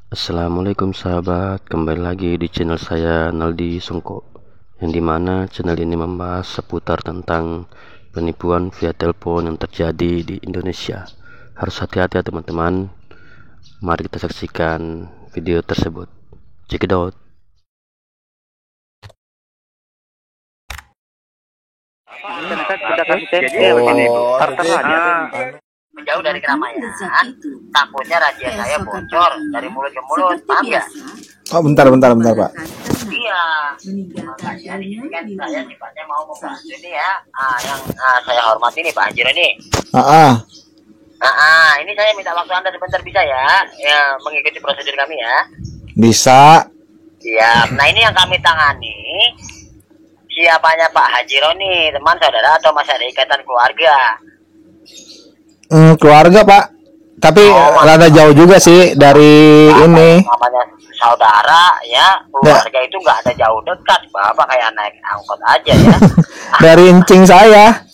Assalamualaikum sahabat, kembali lagi di channel saya Naldi Songko, yang dimana channel ini membahas seputar tentang penipuan via telepon yang terjadi di Indonesia. Harus hati-hati ya teman-teman. Mari kita saksikan video tersebut. Check it out. Menjauh dari keramaian, takutnya rahasia saya bocor dari mulut ke mulut, paham ya? Oh, bentar Pak. Iya, makanya di sini kan saya sifatnya mau membantu ini ya, yang saya hormati nih Pak Haji ini. Ini saya minta waktu Anda sebentar bisa ya, mengikuti prosedur kami ya. Bisa. Siap. Nah ini yang kami tangani, siapanya Pak Haji Roni, teman saudara atau masih ada ikatan keluarga? Keluarga Pak, tapi rada jauh juga sih dari ini. Namanya saudara ya, keluarga itu nggak ada jauh dekat, Bapak kayak naik angkot aja ya. Dari incing saya.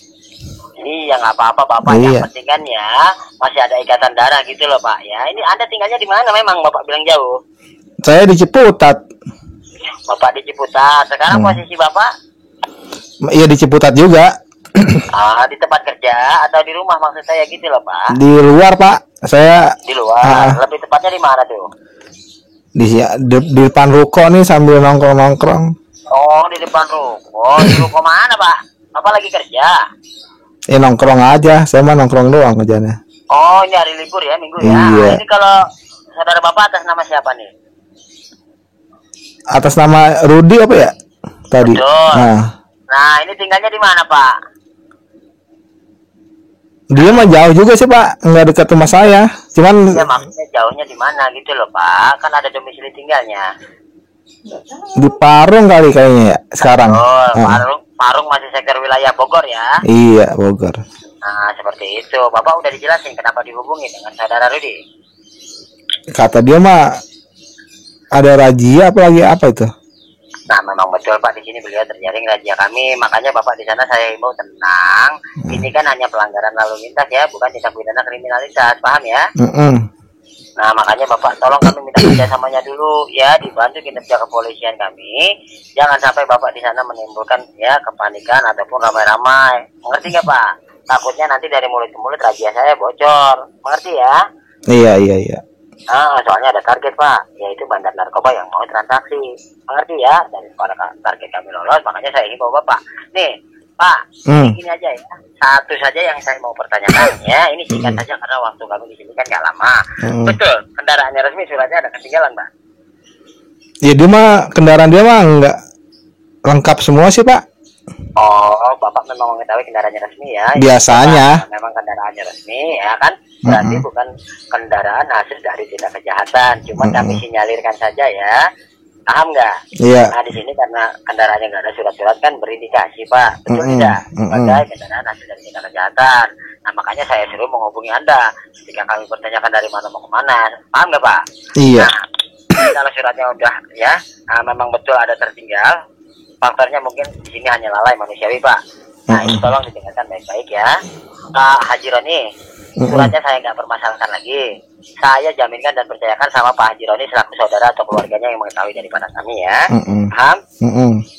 Iya nggak apa-apa Bapak, Iya. yang penting kan ya masih ada ikatan darah gitu loh Pak ya. Ini Anda tinggalnya di mana memang Bapak bilang jauh? Saya di Ciputat. Bapak di Ciputat. Sekarang posisi Bapak? Iya di Ciputat juga. Di tempat kerja atau di rumah maksud saya gitu loh Pak? Di luar Pak, saya Di luar. Lebih tepatnya di mana tuh? di depan ruko nih sambil nongkrong. Oh di depan ruko. Di ruko mana Pak? Bapak lagi kerja? Nongkrong aja, saya mah nongkrong doang kerjanya. Oh ini hari libur ya, minggu ya. Iya. Ini kalau saudara Bapak atas nama siapa nih? Atas nama Rudi apa ya tadi? Betul. Nah ini tinggalnya di mana Pak? Dia mah jauh juga sih Pak, nggak dekat rumah saya. Cuman Ya maksudnya jauhnya di mana gitu loh Pak? Kan ada domisili tinggalnya. di Parung kali kayaknya ya sekarang. Parung masih sektor wilayah Bogor ya? Iya, Bogor. Nah seperti itu. Bapak udah dijelasin kenapa dihubungi dengan saudara Rudi? Kata dia mah ada razia apa itu? Nah memang betul Pak, di sini beliau terjaring razia kami, makanya Bapak di sana saya himbau tenang. Ini kan hanya pelanggaran lalu lintas ya, bukan tindak pidana kriminalitas, paham ya? Nah makanya Bapak tolong kami minta kerjasamanya dulu ya, dibantu kinerja kepolisian kami. Jangan sampai Bapak di sana menimbulkan ya kepanikan ataupun ramai-ramai. Mengerti nggak Pak? Takutnya nanti dari mulut ke mulut razia saya bocor. Mengerti ya? Iya. Soalnya ada target Pak, yaitu bandar narkoba yang mau transaksi. Mengerti ya? Dan pada target kami lolos, makanya saya himbau Bapak. Nih Pak, ini aja ya. Satu saja yang saya mau pertanyakan ya. Ini singkat saja karena waktu kami di sini kan gak lama. Betul, kendaraannya resmi, suratnya ada ketinggalan Pak? Ya dia mah kendaraan dia mah nggak lengkap semua sih Pak. Oh, Bapak memang mengetahui kendaraannya resmi ya? Biasanya. Memang kendaraannya resmi ya kan? Berarti bukan kendaraan hasil dari tindak kejahatan. Cuma kami sinyalirkan saja ya. Paham nggak? Iya. Nah di sini karena kendaraannya nggak ada surat-surat kan berindikasi Pak, betul tidak? Sebagai kendaraan hasil dari tindak kejahatan. Nah makanya saya suruh menghubungi Anda ketika kami bertanyakan dari mana mau kemana. Paham nggak Pak? Iya. Nah, kalau suratnya udah ya, memang betul ada tertinggal. Faktornya mungkin di sini hanya lalai manusiawi Pak. Nah ini tolong didengarkan baik-baik ya. Haji Roni, suratnya saya nggak permasalahkan lagi. Saya jaminkan dan percayakan sama Pak Haji Roni selaku saudara atau keluarganya yang mengetahui daripada kami ya. Paham?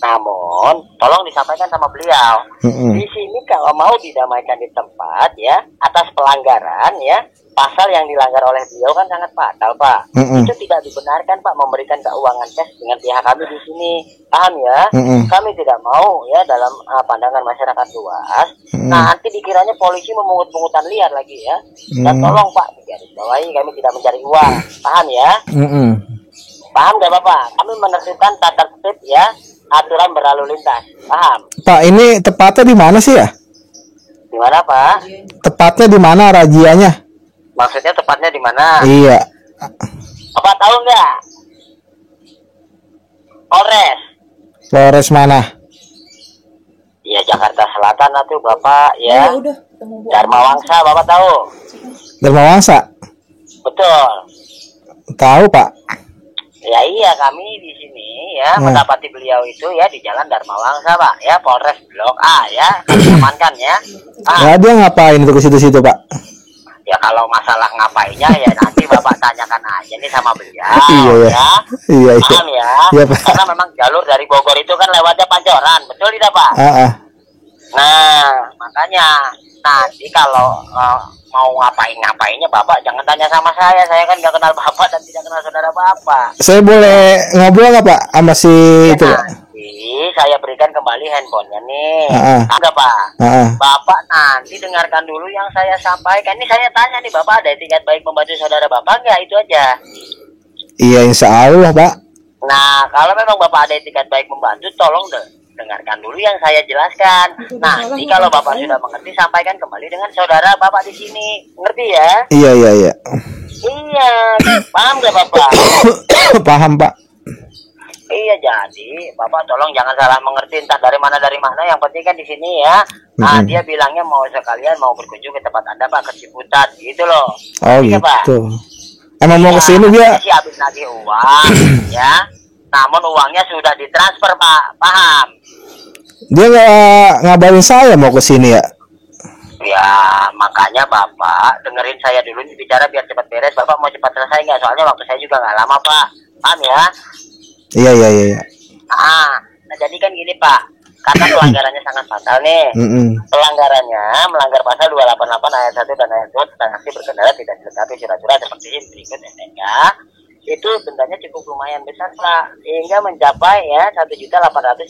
Namun tolong disampaikan sama beliau. Di sini kalau mau didamaikan di tempat ya atas pelanggaran ya, pasal yang dilanggar oleh beliau kan sangat fatal Pak. Itu tidak dibenarkan Pak memberikan keuangan cash dengan pihak kami di sini. Paham ya? Kami tidak mau ya dalam pandangan masyarakat luas. Nah nanti dikiranya polisi memungut-pungutan liar lagi ya. Dan tolong Pak, garis bawahi kami tidak mencari uang. Paham ya? Paham gak Bapak? Kami menertibkan tata tertib ya aturan berlalu lintas. Paham? Pak, ini tepatnya di mana sih ya? Di mana Pak? Tepatnya di mana razianya? Maksudnya tepatnya di mana? Iya. Bapak tahu nggak? Polres mana? Ya Jakarta Selatan tuh Bapak ya. Dharma Wangsa Bapak tahu? Dharma Wangsa? Betul. Tahu Pak. Ya iya kami di sini ya mendapati beliau itu ya di Jalan Dharma Wangsa Pak ya, Polres Blok A ya, kami amankan ya. Nah, dia ngapain itu ke situ-situ Pak? Ya kalau masalah ngapainnya ya nanti Bapak tanyakan aja nih sama beliau. Iya, iya. Ya. Iya, iya. Paham ya? Iya, Pak. Karena memang jalur dari Bogor itu kan lewatnya Pancoran, betul tidak Pak? Nah, makanya nanti kalau mau ngapainnya Bapak jangan tanya sama saya kan nggak kenal Bapak dan tidak kenal saudara Bapak. Saya boleh ngobrol nggak Pak sama si itu Pak? Nanti saya berikan kembali handphonenya nih. Enggak Pak? Bapak nanti dengarkan dulu yang saya sampaikan. Ini saya tanya nih Bapak, ada etikat baik membantu saudara Bapak nggak? Itu aja. Iya, insya Allah Pak. Nah, kalau memang Bapak ada etikat baik membantu, tolong dengarkan dulu yang saya jelaskan. Nanti kalau Bapak sudah mengerti, sampaikan kembali dengan saudara Bapak di sini. Ngerti ya? Iya. Iya, paham gak Bapak? Paham Pak. Iya, jadi Bapak tolong jangan salah mengerti entah dari mana. Yang penting kan di sini ya. Nah, dia bilangnya mau sekalian mau berkunjung ke tempat Anda Pak, ke Ciputat gitu loh. Oh iya, gitu. Pak? Emang mau kesini dia? Si habis nagih uang, ya. Namun uangnya sudah ditransfer Pak, paham? Dia nggak ngabarin saya mau kesini ya? Ya, makanya Bapak dengerin saya dulu bicara biar cepat beres. Bapak mau cepat selesai nggak? Soalnya waktu saya juga nggak lama Pak, paham ya? Iya. Nah jadi kan gini Pak, karena pelanggarannya sangat fatal nih. Pelanggarannya melanggar pasal 288 ayat 1 dan ayat 2 tentang aksi berkendara tidak dilengkapi surat-surat seperti ini berikut STNK. Itu dendanya cukup lumayan besar Pak, hingga mencapai ya 1.850.000.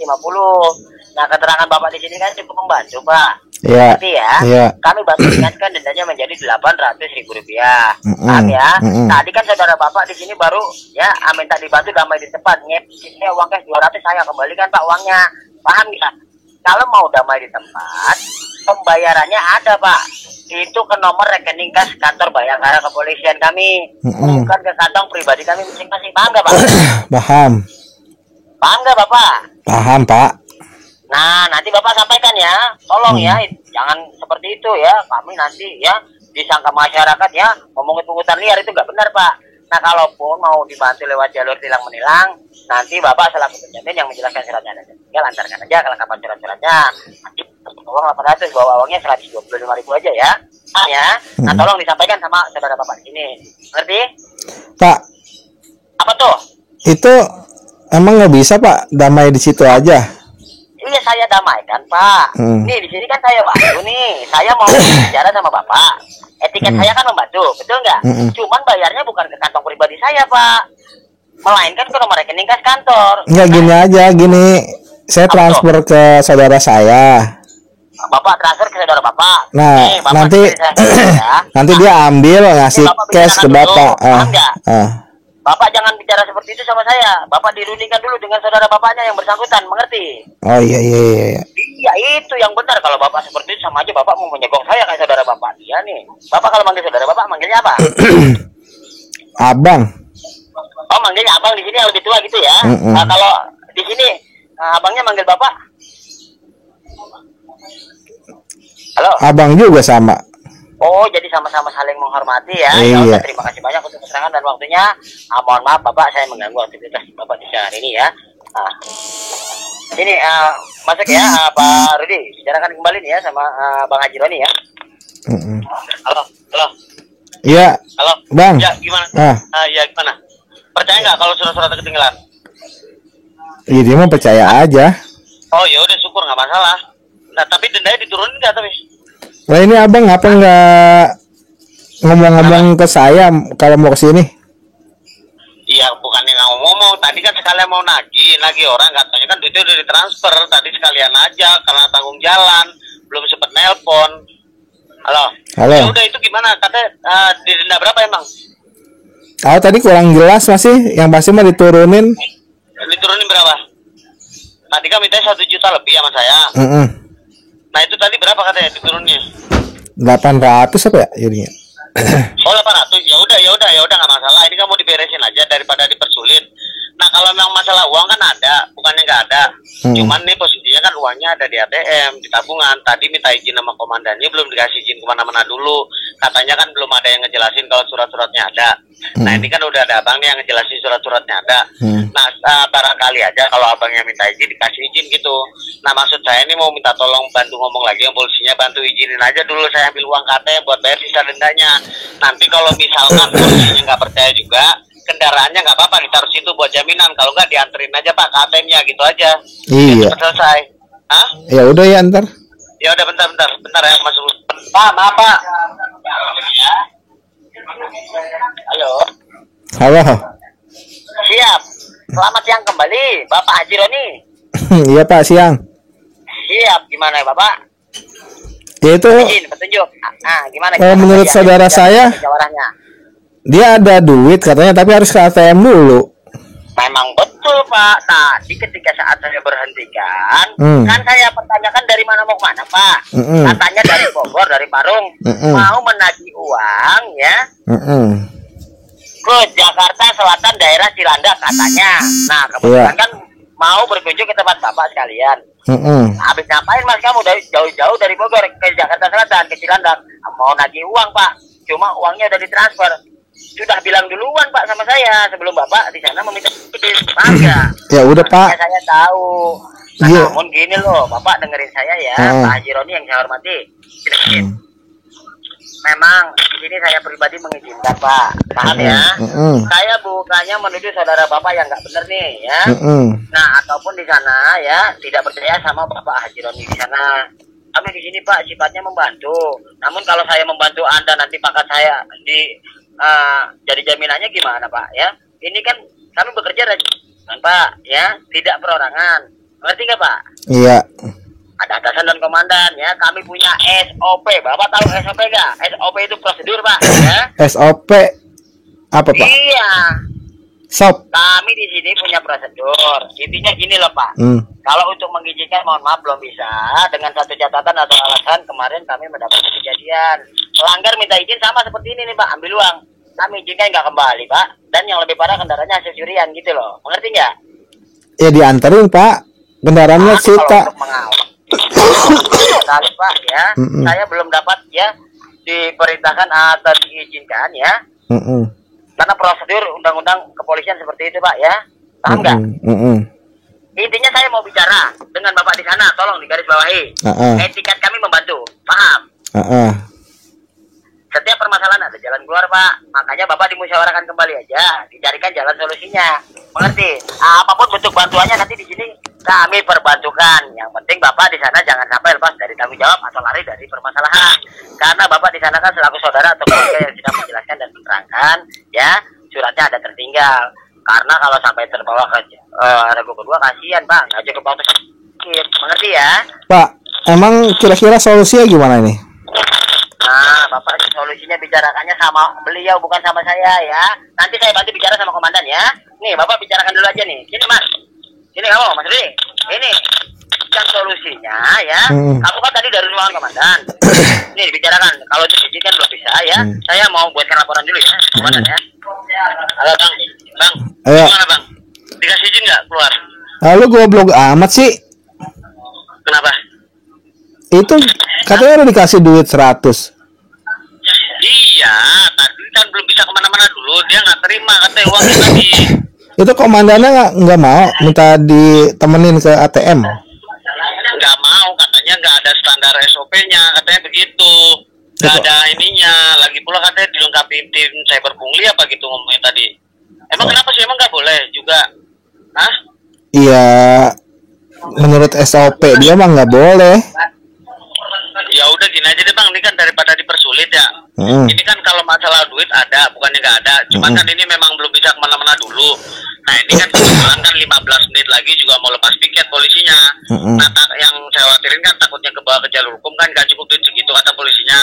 Nah keterangan Bapak di sini kan cukup membantu Pak. Iya. Ya. Kami bantu ingatkan dendanya menjadi 800.000 rupiah. Paham ya? Tadi kan saudara Bapak di sini baru ya minta dibantu damai di tempat. Ini uang cash 200 saya kembalikan Pak uangnya. Paham ya? Kalau mau damai di tempat, pembayarannya ada Pak. Itu ke nomor rekening kas kantor Bayangkara kepolisian kami, bukan ke kantong pribadi kami masing-masing. Paham nggak Pak? Paham nggak Bapak? Paham Pak. Nah nanti Bapak sampaikan ya, tolong ya jangan seperti itu ya. Kami nanti ya disangka masyarakat ya ngomongin pungutan liar, itu nggak benar Pak. Nah kalaupun mau dibantu lewat jalur tilang menilang, nanti Bapak selaku penjamin yang menjelaskan suratnya ada. Tinggal antarkan aja kelengkapan surat-suratnya. Uang 800, bawa uangnya 125.000 aja ya. Nah tolong disampaikan sama saudara Bapak di sini. Ngerti? Pak. Apa tuh? Itu emang nggak bisa Pak damai di situ aja? Iya saya damaikan Pak. Nih di sini kan saya bantu nih. Saya mau bicara sama Bapak. Etiket saya kan membantu, betul nggak? Cuman bayarnya bukan ke kantong pribadi saya Pak, melainkan ke nomor rekening kas kantor. Nggak, gini aja, gini. Saya transfer ke saudara saya. Bapak transfer ke saudara Bapak. Nah, Bapak nanti nanti dia ambil ngasih cash ke Bapak. Bapak jangan bicara seperti itu sama saya. Bapak dirundingkan dulu dengan saudara Bapaknya yang bersangkutan, mengerti? Oh iya. Iya itu yang benar. Kalau Bapak seperti itu sama aja Bapak mau menyegong saya kayak saudara Bapak. Iya nih. Bapak kalau manggil saudara Bapak manggilnya apa? Abang. Oh manggilnya abang di sini yang lebih tua gitu ya. Nah, kalau di sini abangnya manggil Bapak? Halo. Abang juga sama. Oh, jadi sama-sama saling menghormati ya. Iya. Terima kasih banyak untuk keterangan dan waktunya. Mohon maaf Bapak, saya mengganggu aktivitas Bapak di siang hari ini ya. Ini masuk ya Pak Rudi. Bicarakan kembali nih ya sama Bang Haji Roni ya. Halo. Iya. Halo. Bang. Ya gimana? Ya gimana? Percaya nggak kalau surat-suratnya ketinggalan? Iya, dia mau percaya aja. Oh ya udah, syukur nggak masalah. Nah tapi dendanya diturunin nggak tapi? Nah ini abang apa nggak ngomong-ngomong ke saya kalau mau kesini? Iya bukannya nggak ngomong, tadi kan sekalian mau nagih orang, katanya kan duitnya udah ditransfer, tadi sekalian aja karena tanggung jalan, belum sempet nelpon. Halo. Ya udah itu gimana? Katanya didenda berapa emang? Tadi kurang jelas masih, yang pasti mah diturunin. Diturunin berapa? Tadi kan mintanya 1 juta lebih sama saya. Nah itu tadi berapa katanya diturunnya? 800 apa ya jadinya? Oh 800, ya udah nggak masalah. Ini kan mau diberesin aja daripada dipersulit. Nah kalau memang masalah uang kan ada, bukannya nggak ada. Cuman nih posisinya kan uangnya duitnya ada di ATM, di tabungan. Tadi minta izin sama komandannya, belum dikasih izin kemana-mana dulu. Katanya kan belum ada yang ngejelasin kalau surat-suratnya ada. Nah ini kan udah ada abang nih yang ngejelasin surat-suratnya ada. Nah barangkali aja kalau abangnya minta izin dikasih izin gitu. Nah maksud saya ini mau minta tolong bantu ngomong lagi yang polisinya, bantu izinin aja dulu saya ambil uang ATM buat bayar sisa dendanya. Nanti kalau misalkan polisinya nggak percaya juga, kendaraannya nggak apa-apa ditaruh situ buat jaminan. Kalau nggak dianterin aja Pak ke ATM-nya gitu aja. Iya. Cepat selesai. Hah? Ya udah ya antar. Ya udah bentar ya masuk. Pak, maaf Pak. Halo. Halo. Siap. Selamat siang kembali, Bapak Haji Roni. Iya Pak, siang. Siap. Gimana ya Bapak? Ya itu Izin, petunjuk. Gimana? menurut saudara saya, Musyawarahnya. dia ada duit katanya tapi harus ke ATM dulu. Memang betul Pak. Tadi ketika saat saya berhentikan, kan saya pertanyakan dari mana mau kemana Pak. Katanya dari Bogor, dari Parung, mau menagih uang ya ke Jakarta Selatan daerah Cilandak katanya. Nah kebetulan kan mau berkunjung ke tempat Bapak sekalian. Habis ngapain Mas kamu dari jauh-jauh dari Bogor ke Jakarta Selatan ke Cilandak? Mau nagih uang Pak. Cuma uangnya udah ditransfer. Sudah bilang duluan Pak sama saya sebelum Bapak di sana meminta izin. Paham ya? Ya udah Pak. Saya tahu. Nah, namun gini loh, Bapak dengerin saya ya, Pak Haji Roni yang saya hormati. Memang di sini saya pribadi mengizinkan Pak, paham ya? Saya bukannya menuduh saudara Bapak yang nggak benar nih ya. Nah ataupun di sana ya tidak percaya sama Bapak Haji Roni di sana. Kami di sini Pak sifatnya membantu. Namun kalau saya membantu Anda nanti pangkat saya jadi jaminannya gimana Pak ya? Ini kan kami bekerja dengan Pak ya, tidak perorangan. Ngerti nggak Pak? Iya. Ada atasan dan komandan ya. Kami punya SOP. Bapak tahu SOP nggak? SOP itu prosedur Pak ya. SOP apa Pak? Iya. Sop. Kami di sini punya prosedur. Intinya gini loh Pak. Kalau untuk mengizinkan mohon maaf belum bisa. Dengan satu catatan atau alasan kemarin kami mendapat kejadian. Pelanggar minta izin sama seperti ini nih Pak. Ambil uang. Kami izinkan nggak kembali Pak. Dan yang lebih parah kendaraannya hasil curian gitu loh. Mengerti nggak? Ya dianterin Pak. Kendaraannya sita. Untuk mengawal. Kali Pak ya. Saya belum dapat ya diperintahkan atau diizinkan ya. Karena prosedur undang-undang kepolisian seperti itu Pak ya. Paham nggak? Intinya saya mau bicara dengan Bapak di sana. Tolong digarisbawahi. Etikat kami membantu. Paham? Setiap permasalahan ada jalan keluar Pak. Makanya Bapak dimusyawarahkan kembali aja. Dicarikan jalan solusinya. Mengerti? Apapun bentuk bantuannya nanti di sini kami perbantukan. Yang penting Bapak di sana jangan sampai lepas dari tanggung jawab atau lari dari permasalahan. Karena Bapak di sana kan selaku saudara atau keluarga yang sudah menjelaskan dan menerangkan, ya suratnya ada tertinggal. Karena kalau sampai terbawa ke regu kedua kasihan Pak, nggak cukup waktu sedikit. Mengerti ya? Pak, emang kira-kira solusinya gimana ini? Nah, Bapak solusinya bicarakannya sama beliau bukan sama saya ya. Nanti saya bantu bicara sama komandan ya. Nih, Bapak bicarakan dulu aja nih. Sini Mas. Sini kamu, Mas Rudi. Ini yang solusinya ya. Kamu kan tadi dari ruangan komandan. Nih dibicarakan. Kalau itu izin kan belum bisa ya. Saya mau buatkan laporan dulu ya, komandan ya. Halo Bang. Bang. Gimana Bang? Dikasih izin nggak keluar? Lalu goblok amat sih. Kenapa? Itu katanya udah dikasih duit 100. Iya, tadi kan belum bisa kemana-mana dulu. Dia nggak terima katanya uangnya tadi. Itu komandannya nggak mau minta ditemenin ke ATM. Nggak mau, katanya nggak ada standar SOP-nya, katanya begitu. Nggak ada ininya. Lagi pula katanya dilengkapi tim cyber pungli apa gitu ngomongnya tadi. Emang kenapa sih? Emang nggak boleh juga? Hah? Iya, menurut SOP dia mah nggak boleh. Ya udah gini aja deh Bang, ini kan daripada dipersulit ya. Ini kan kalau masalah duit ada, bukannya nggak ada. Cuman kan ini memang belum bisa kemana-mana dulu. Nah ini kan kebetulan kan 15 menit lagi juga mau lepas piket polisinya. Nah yang saya khawatirin kan takutnya kebawa ke jalur hukum kan nggak cukup duit segitu kata polisinya.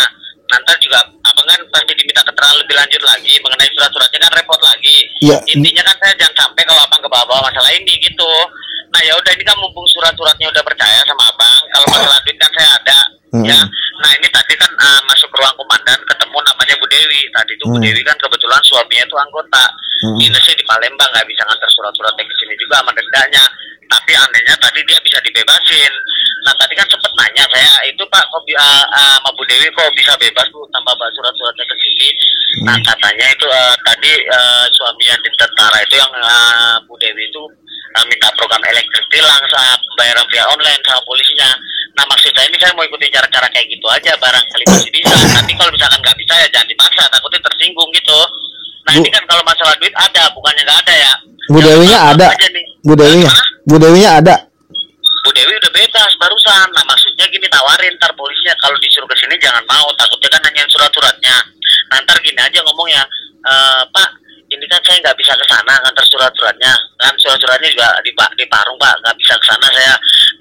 Nanti juga abang kan pasti diminta keterangan lebih lanjut lagi mengenai surat-suratnya kan repot lagi. Ya. Intinya kan saya jangan sampai kalau abang kebawa-bawa masalah ini gitu. Nah ya udah ini kan mumpung surat-suratnya udah percaya sama abang, kalau masalah duit kan saya ada. Ya, nah ini tadi kan masuk ke ruang komandan ketemu namanya Bu Dewi. Tadi itu Bu Dewi kan kebetulan suaminya itu anggota dinasnya di Palembang, nggak bisa nganter surat-suratnya ke sini juga sama dendanya. Tapi anehnya tadi dia bisa dibebasin. Nah tadi kan sempet nanya saya itu Pak kok sama Bu Dewi kok bisa bebas Bu tanpa bawa surat-suratnya ke sini. Nah katanya itu tadi suami yang di tentara itu yang Bu Dewi itu minta program elektrik tilang saat pembayaran via online sama polisinya. Nah maksud saya ini saya mau ikutin cara-cara kayak gitu aja, barangkali masih bisa. Nanti kalau misalkan nggak bisa ya jangan dipaksa, takutnya tersinggung gitu. Nah ini kan kalau masalah duit ada, bukannya nggak ada ya. Bu Dewinya ada. Bu Dewinya ada. Bu Dewi udah bebas barusan. Nah maksudnya gini, tawarin ntar polisinya kalau disuruh ke sini jangan mau, takutnya kan nanyain surat-suratnya. Nah ntar gini aja ngomongnya, Pak ini kan saya nggak bisa ke sana ngantar surat-suratnya, kan surat-suratnya juga di Parung Pak, nggak bisa ke sana saya.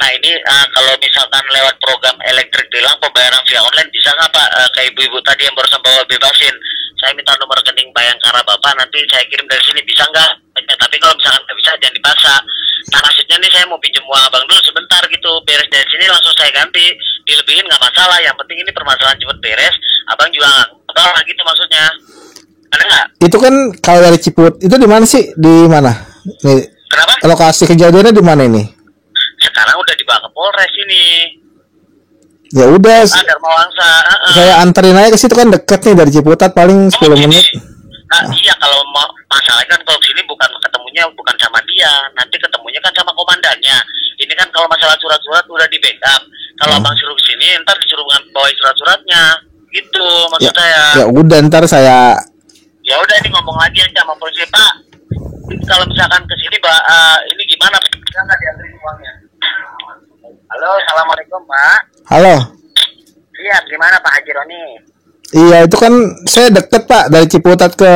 Nah ini kalau misalkan lewat program elektrik tilang pembayaran via online bisa nggak Pak, kayak ibu-ibu tadi yang barusan bawa bebasin, saya minta nomor rekening Bayangkara Bapak, nanti saya kirim dari sini bisa nggak? Tapi kalau misalkan nggak bisa jangan dipaksa. Nah maksudnya nih saya mau pinjam uang abang dulu sebentar gitu, beres dari sini langsung saya ganti, dilebihin nggak masalah, yang penting ini permasalahan cepet beres, abang juga nggak gitu maksudnya. Ada nggak? Itu kan kalau dari Ciput itu di mana sih? Di mana? Nih, Kenapa? lokasi kejadiannya di mana ini? Sekarang udah dibawa ke Polres ini. Ya udah, Dharma Wangsa. saya anterin aja ke situ, kan deket nih dari Ciputat, paling 10 menit. Nah, iya kalau masalah kan kalau sini bukan ketemunya bukan sama dia, nanti ketemunya kan sama komandannya. Ini kan kalau masalah surat-surat udah di backup. Kalau abang suruh kesini, ntar disuruh bawa surat-suratnya. Gitu maksud saya. Ya udah, ntar saya. Ya udah ini ngomong lagi aja sama polisi, Pak. Kalau misalkan kesini, ini gimana? Bisa nggak dianterin uangnya? Halo, assalamualaikum Pak. Halo. Iya, gimana Pak Haji Roni? Iya, itu kan saya deket Pak, dari Ciputat ke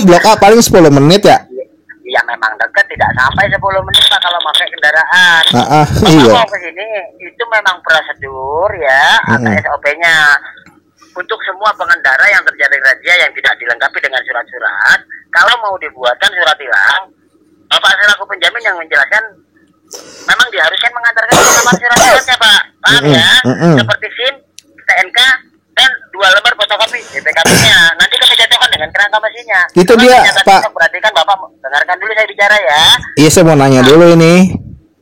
Blok A paling 10 menit ya. Iya memang dekat, tidak sampai 10 menit Pak kalau pakai kendaraan. Iya. Mau ke sini itu memang prosedur ya, ada SOP-nya. Untuk semua pengendara yang terjadi razia yang tidak dilengkapi dengan surat-surat, kalau mau dibuatkan surat tilang, Bapak selaku penjamin yang menjelaskan memang diharuskan mengantarkan surat-suratnya Pak. Paham ya? Seperti SIM, STNK, dan 2 lembar fotokopi BPKB-nya. Nanti kami cocokkan dengan kerangka mesinnya. Itu dia, Pak. Berarti kan Bapak dengarkan dulu saya bicara ya. Iya, saya mau nanya dulu ini.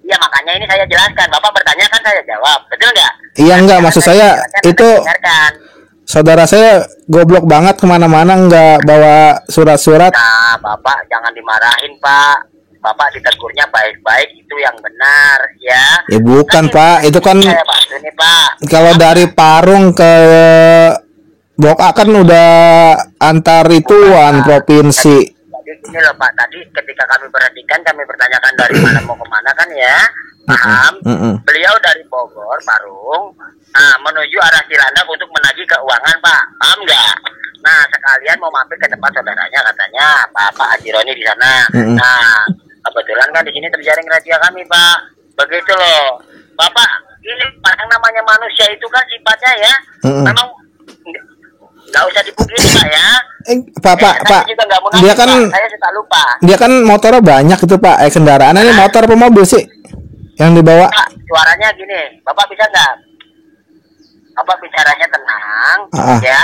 Iya, makanya ini saya jelaskan. Bapak bertanya kan saya jawab. Betul nggak? Iya, enggak. Maksud saya itu saudara saya goblok banget, kemana-mana nggak bawa surat-surat. Nah, Bapak jangan dimarahin, Pak. Bapak ditegurnya baik-baik, itu yang benar ya. Ya bukan Pak, itu kan saya bantu nih Pak. Kalau dari Parung ke Blok A kan udah antar ituan provinsi. Jadi gini loh Pak, tadi ketika kami perhatikan, kami bertanyakan dari mana mau kemana kan ya. Paham? Beliau dari Bogor, Parung, menuju arah Cilandak untuk menagih keuangan Pak. Paham nggak? Nah sekalian mau mampir ke tempat saudaranya katanya Pak Haji Roni di sana. Nah kebetulan kan di sini terjaring razia kami Pak. Begitu loh Bapak, ini yang namanya manusia itu kan sifatnya ya memang nggak usah dipungkiri Pak ya. Pak, dia kan Pak. Saya suka lupa. Dia kan motornya banyak itu Pak. Kendaraannya ini motor apa mobil sih yang dibawa? Pak, suaranya gini, Bapak bisa nggak? Bapak bicaranya tenang, ya.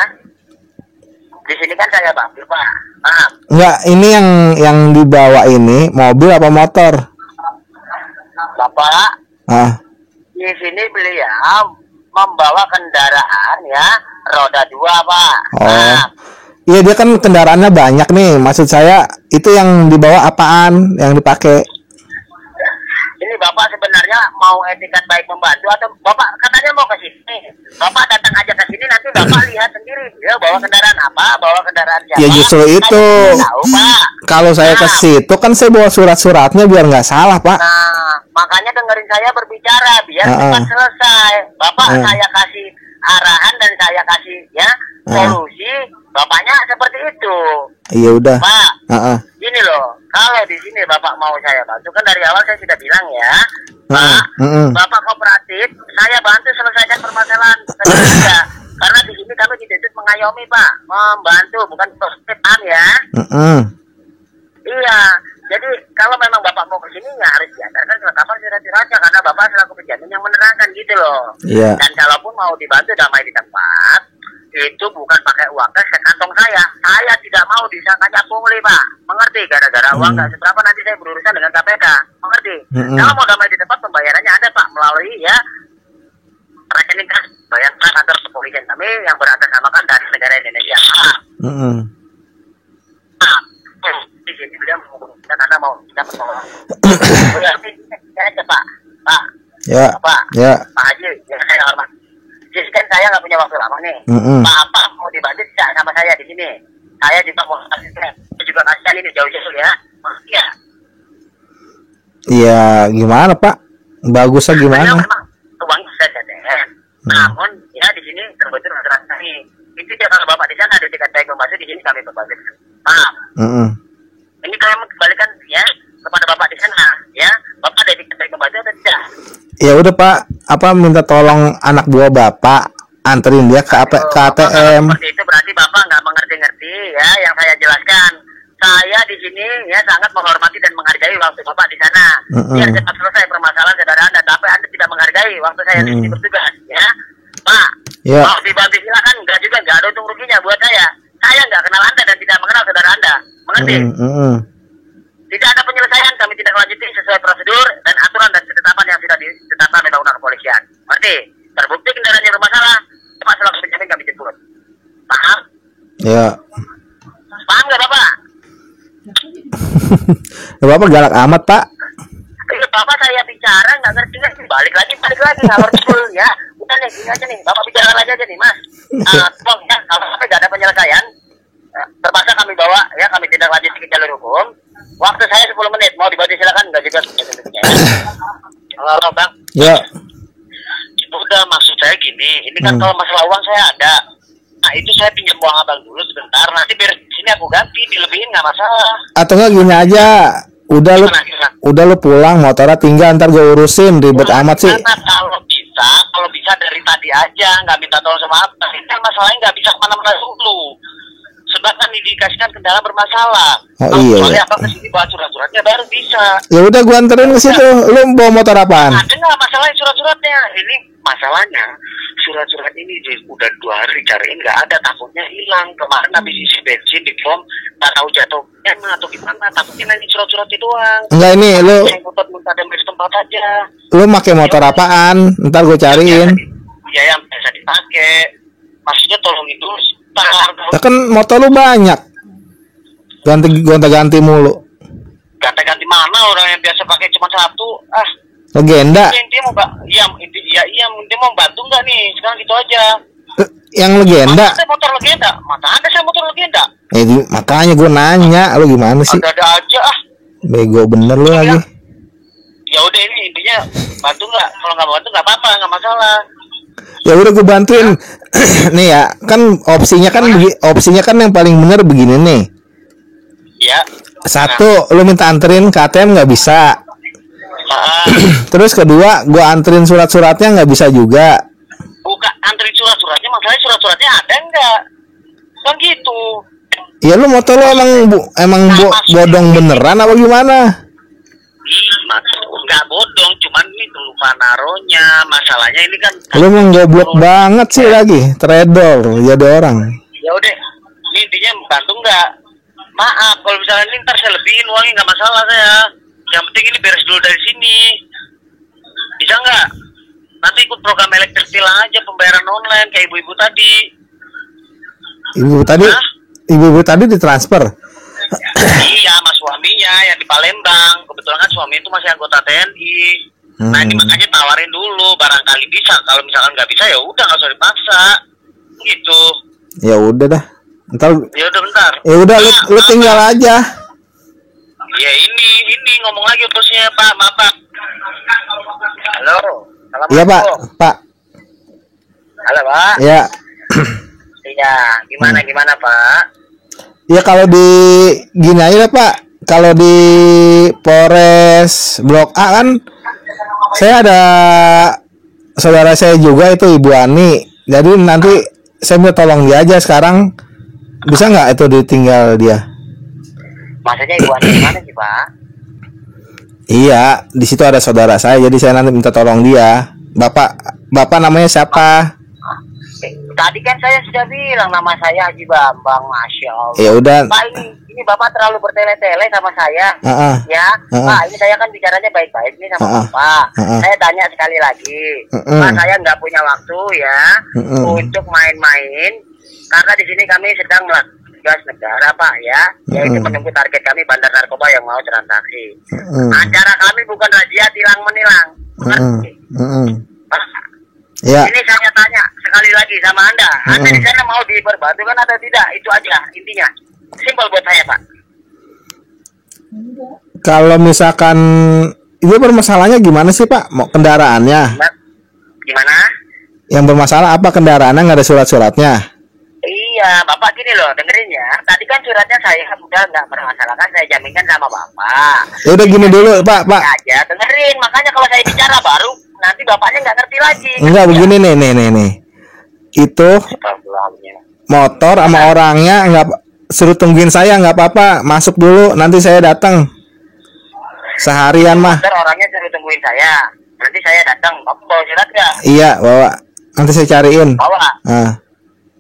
Di sini kan saya mampir Pak. Enggak, ini yang dibawa ini mobil apa motor? Bapak, di sini beliau membawa kendaraan ya roda 2 Pak. Iya, dia kan kendaraannya banyak nih. Maksud saya itu yang dibawa apaan yang dipakai? Ini Bapak sebenarnya mau etikat baik membantu atau Bapak katanya mau ke sini? Bapak datang aja ke sini, nanti Bapak lihat sendiri dia bawa kendaraan apa, bawa kendaraan siapa. Ya justru itu. Tahu, Pak. Kalau saya ke situ kan saya bawa surat-suratnya biar nggak salah Pak. Nah, makanya dengerin saya berbicara biar cepat selesai. Bapak saya kasih arahan dan saya kasih ya solusi, Bapaknya seperti itu. Iya udah. Pak, gini loh, kalau di sini Bapak mau saya bantu, kan dari awal saya sudah bilang ya, Pak, Bapak kooperatif, saya bantu selesaikan permasalahan saya. Karena di sini kami dituntut mengayomi Pak, membantu, bukan paham ya. Iya, jadi kalau memang Bapak mau ke sini ya harus diantarkan kelengkapan surat-suratnya, karena Bapak selaku penjamin yang menerangkan gitu loh. Iya. Dan kalaupun mau dibantu damai di tempat, itu bukan pakai uang cash ke kantong saya. Saya tidak mau disangkanya pungli Pak, mengerti? Gara-gara uang nggak seberapa nanti saya berurusan dengan KPK, mengerti? Kalau mau damai di tempat pembayarannya ada Pak, melalui ya rekening kas bayangkan kantor kepolisian kami yang beratasnamakan dari negara Indonesia. Di sini beliau menghubungkan karena mau kita bertolak. Pak. Ya. Pak. Ya. Pak Haji, yang saya hormat. Jadi kan saya nggak punya waktu lama nih. Apa mau dibantu tidak sama saya di sini? Saya juga mau kasih saya juga kasih ini jauh-jauh ya. Iya. Iya, gimana Pak? Bagusnya gimana? Memang uangnya sudah CTM. Namun ya di sini terbentur aturan kami. Itu dia kalau bapak di sana ada tiket baik membantu, di sini kami berbagi. Paham? Ini kami kembalikan ya kepada bapak di sana ya. Bapak ada tiket baik membantu atau tidak? Ya udah Pak, apa minta tolong anak buah Bapak anterin dia ke ATM. Seperti itu berarti bapak nggak mengerti-ngerti ya yang saya jelaskan. Saya di sini ya sangat menghormati dan menghargai waktu bapak di sana. Biar cepat selesai permasalahan saudara Anda, tapi Anda tidak menghargai waktu saya di sini bertugas ya. Pak, mau dibantu silakan, enggak juga, enggak ada untung ruginya buat saya. Saya nggak kenal Anda dan tidak mengenal saudara Anda, mengerti? Tidak ada penyelesaian, kami tidak lanjuti sesuai prosedur dan aturan dan ketetapan yang sudah ditetapkan oleh undang-undang kepolisian. Mengerti? Terbukti kendaraannya bermasalah, cepat selaku penjamin kami jemput. Paham? Ya. Paham nggak Bapak? Bapak galak amat Pak. Bapak saya bicara nggak ngerti, balik lagi ngalor betul ya. Udah nih, gini aja nih, Bapak bicara lagi aja nih Mas. Tolong ya, kalau sampai nggak ada penyelesaian, terpaksa kami bawa ya, kami tindak lanjuti ke jalur hukum. Waktu saya 10 menit, mau dibantu silakan, nggak juga. Halo Bang. Ya. Udah, maksud saya gini, ini kan kalau masalah uang saya ada. Nah itu saya pinjam uang abang dulu sebentar, nanti biar sini aku ganti, dilebihin nggak masalah. Atau nggak gini aja, udah lu pulang, motornya tinggal, ntar gue urusin, ribet amat sih. Kalau bisa dari tadi aja, nggak minta tolong sama apa. Ini masalahnya nggak bisa kemana-mana dulu. Sebab kan dikasihkan kendala bermasalah. Oh iya. Soalnya abang kesini bawa surat-suratnya baru bisa. Ya udah gua anterin ke situ. Lu bawa motor apaan? Ada nggak masalah surat-suratnya? Ini masalahnya surat-surat ini udah 2 hari dicariin nggak ada, takutnya hilang. Kemarin habis isi bensin di pom, nggak tahu jatuhnya atau gimana. Takutnya nanti surat-suratnya doang. Enggak, ini lu. Saya minta dan beri tempat aja. Lu pakai motor apaan? Ntar gue cariin. Ya yang biasa dipakai. Maksudnya tolong itu. Ya kan motor lu banyak. Ganti mulu. Ganti mana, orang yang biasa pakai cuma 1. Legenda. Intinya mau intinya mau bantu nggak nih? Sekarang gitu aja. Yang legenda. Ada motor legenda. Mata ada saya motor legenda. Makanya gue nanya, lu gimana sih? Ada aja Bego bener lu lagi. Ya udah, ini intinya bantu nggak? Kalau nggak bantu nggak apa-apa, nggak masalah. Ya udah gue bantuin. Nih ya, kan opsinya kan yang paling bener begini nih. Ya. 1, lu minta anterin ke ATM nggak bisa. Terus kedua, gue anterin surat-suratnya nggak bisa juga. Bukan anterin surat-suratnya, masalahnya surat-suratnya ada nggak? Kan gitu. Ya lu motor lu emang bodong beneran apa gimana? Nggak bodong, cuman ini lupa naruhnya. Masalahnya ini kan. Lu emang goblok banget sih lagi, trader jadi orang. Ya udah, ini intinya bantu nggak? Maaf, kalau misalnya ini ntar saya lebihin uangnya nggak masalah saya. Yang penting ini beres dulu dari sini. Bisa nggak? Nanti ikut program elektrik tilang aja, pembayaran online kayak ibu-ibu tadi. Ibu tadi ditransfer. Iya, sama suaminya yang di Palembang. Kebetulan kan suami itu masih anggota TNI. Nah ini makanya tawarin dulu, barangkali bisa. Kalau misalkan nggak bisa ya udah, nggak usah dipaksa. Gitu. Ya udah dah. Ya udah bentar. Ya udah, lu tinggal aja. Ya ini ngomong lagi bosnya Pak, maaf Pak. Halo. Iya Pak. Halo Pak. Ya. Iya, gimana Pak? Ya kalau di gini aja Pak. Kalau di Polres Blok A kan saya ada saudara saya juga itu Ibu Ani. Jadi nanti saya minta tolong dia aja sekarang. Bisa nggak itu ditinggal dia? Maksudnya Ibu Ani gimana sih Pak? Iya, di situ ada saudara saya. Jadi saya nanti minta tolong dia. Bapak namanya siapa? Tadi kan saya sudah bilang nama saya Haji Bambang, Masya Allah. Ya udah. Pak, ini ini Bapak terlalu bertele-tele sama saya. Ya, Pak, ini saya kan bicaranya baik-baik nih sama Bapak. Saya tanya sekali lagi, Pak, saya nggak punya waktu ya untuk main-main, karena di sini kami sedang melakukan tugas negara, Pak, ya, yaitu menunggu target kami bandar narkoba yang mau transaksi. Acara kami bukan razia tilang menilang. Pak, ini saya tanya sekali lagi sama Anda di sana mau diperbantukan atau tidak? Itu aja intinya. Simpel buat saya, Pak. Kalau misalkan itu permasalahannya gimana sih, Pak? Mau kendaraannya? Gimana? Yang bermasalah apa kendaraannya, nggak ada surat-suratnya? Iya, Bapak gini loh, dengerin ya. Tadi kan suratnya saya udah nggak bermasalahkan, saya jaminkan sama Bapak. Ya udah gini dulu, Pak. Aja dengerin, makanya kalau saya bicara baru nanti Bapaknya nggak ngerti lagi. Enggak, begini nih. Itu motor sama orangnya nggak suruh tungguin saya, nggak apa-apa, masuk dulu, nanti saya datang. Seharian mah. Motor orangnya suruh tungguin saya, nanti saya datang. Bapak bawa surat nggak? Iya, bawa. Nanti saya cariin. Bawa.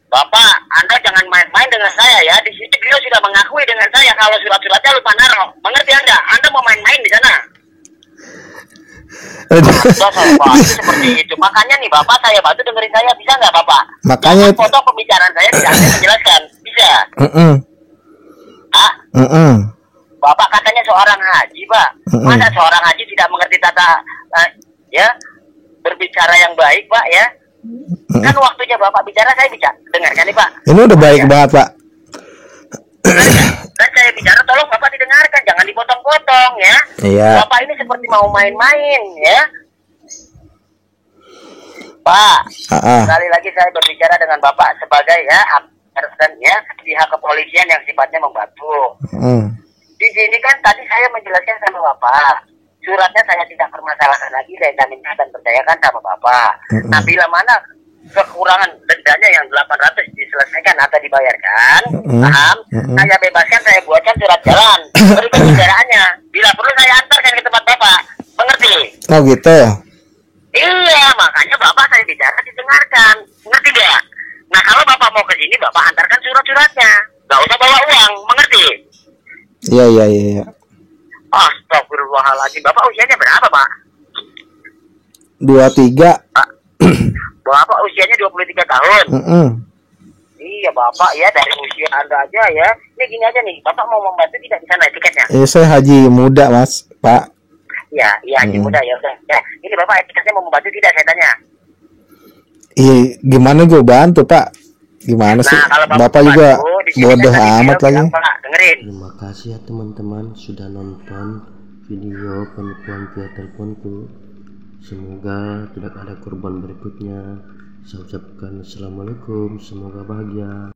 Bapak, Anda jangan main-main dengan saya ya. Di sini beliau sudah mengakui dengan saya kalau surat-suratnya lupa naruh. Mengerti Anda? Anda mau main-main di sana. Seperti itu. Makanya nih Bapak, saya bantu dengerin saya, bisa nggak Bapak? Makanya potong pembicaraan saya, tidak saya menjelaskan. Bisa? Bapak katanya seorang haji, Pak. Masa seorang haji tidak mengerti tata ya berbicara yang baik, Pak, ya? Kan waktunya Bapak bicara, saya bicara. Dengarkan nih, Pak. Ini udah baik banget, Pak. Dan saya bicara, tolong Bapak didengarkan, jangan dipotong-potong ya. Iya. Bapak ini seperti mau main-main ya. Pak, sekali lagi saya berbicara dengan Bapak sebagai ya dan ya pihak kepolisian yang sifatnya membantu. Di sini kan tadi saya menjelaskan sama Bapak, suratnya saya tidak permasalahkan lagi, saya jaminkan dan percayakan sama Bapak. Nah, bila mana kekurangan dendanya yang 800 diselesaikan atau dibayarkan, paham? Saya bebaskan, saya buatkan surat jalan, berikan kendaraannya. Bila perlu saya antarkan ke tempat Bapak, mengerti? Oh gitu. Iya, makanya Bapak saya bicara didengarkan, ngerti gak? Nah, kalau Bapak mau ke sini, Bapak antarkan surat-suratnya, gak usah bawa uang, mengerti? Iya. Astagfirullahaladzim, Bapak usianya berapa, Pak? 23. Pak, Bapak usianya 23 tahun. Iya, Bapak ya, dari usia Anda aja ya. Ini gini aja nih, Bapak mau membantu tidak di sana tiketnya? Saya haji muda, Mas, Pak. Iya, haji muda ya udah. Ya, ini Bapak tiketnya mau membantu tidak, saya tanya. Iya, gimana gue bantu, Pak? Gimana sih? Bapak juga bodoh amat lagi. Dengerin. Terima kasih ya teman-teman sudah nonton video penipuan via teleponku. Semoga tidak ada korban berikutnya. Saya ucapkan assalamualaikum, semoga bahagia.